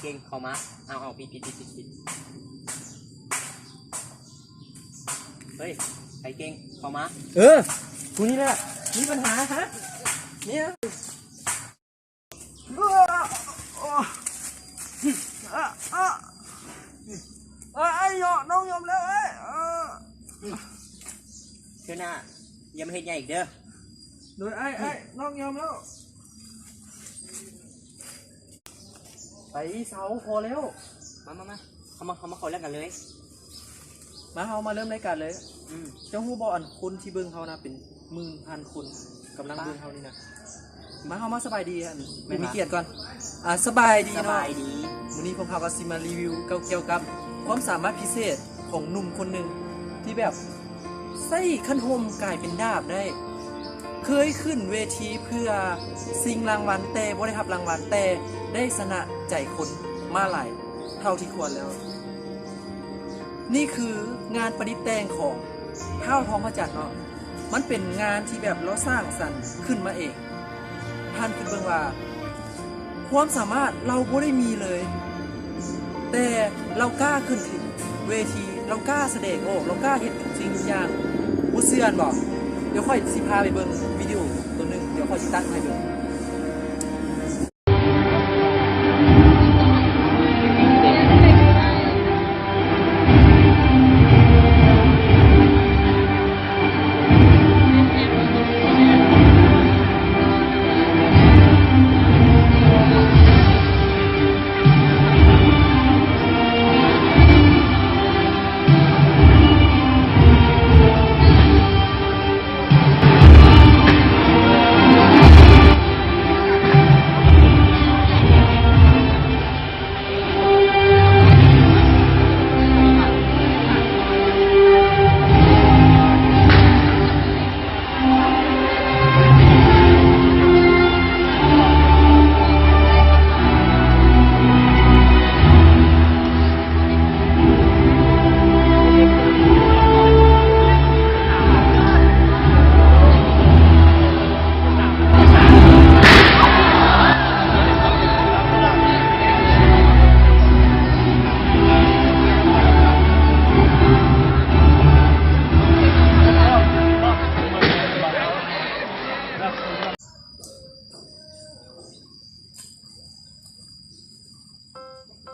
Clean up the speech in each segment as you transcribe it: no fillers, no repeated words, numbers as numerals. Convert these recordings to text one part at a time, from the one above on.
ก่งเข้ามาเอาปิดเฮ้ยไข่เก่งเข้ามากูนี่แหละมีปัญหาฮะเนี่ยไอ้ยอน้องยอมแล้วเชื่อหน้าอย่ามาเฮ็ดใหญ่อีกเด้อโดยไอ้น้องยอมแล้วไปเสาพอแล้วมาเขาเล่นกันเลยมาเฮามาเริ่มรายการเลยเจ้าฮู้บ่อันคนที่เบิ่งเขานะเป็น10,000 คนกำลังเบิ่งเขานี่นะมาเฮามาสบายดีอันมีเกียรติก่อนสบายดีเนาะวันนี้ผมพาก็สิมารีวิวเกี่ยวกับความสามารถพิเศษของหนุ่มคนหนึ่งที่แบบใส่ขันโฮมกลายเป็นดาบได้เคยขึ้นเวทีเพื่อชิงรางวัลแต่บ่ได้รับรางวัลแต่ได้ชนะใจคนมาหลายเท่าที่ควรแล้วนี่คืองานประดิษฐ์แต่งของท้าวทองพระจันทร์เนาะมันเป็นงานที่แบบเราสร้างสรรค์ขึ้นมาเองท่านคิดเบิ่งว่าความสามารถเราบ่ได้มีเลยแต่เรากล้าขึ้นถึงเวทีเรากล้าแสดงออกเรากล้าเห็นทุกสิ่งทุกอย่างบ่เชื่อบ่เดี๋ยวค่อยสิพาไปเบิ่งวิดีโอตัวนึงเดี๋ยวค่อยสิตัดให้เบิ่ง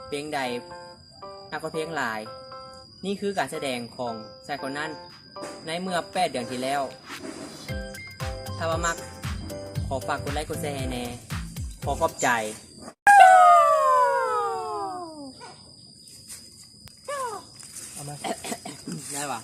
เพลงใดนักก็เพลงหลายนี่คือการแสดงของชายคนนั้นในเมื่อ8 เดือนที่แล้วถ้าว่ามักขอฝากกดไลค์กดแชร์ให้แน่ขอขอบใจได้ปะ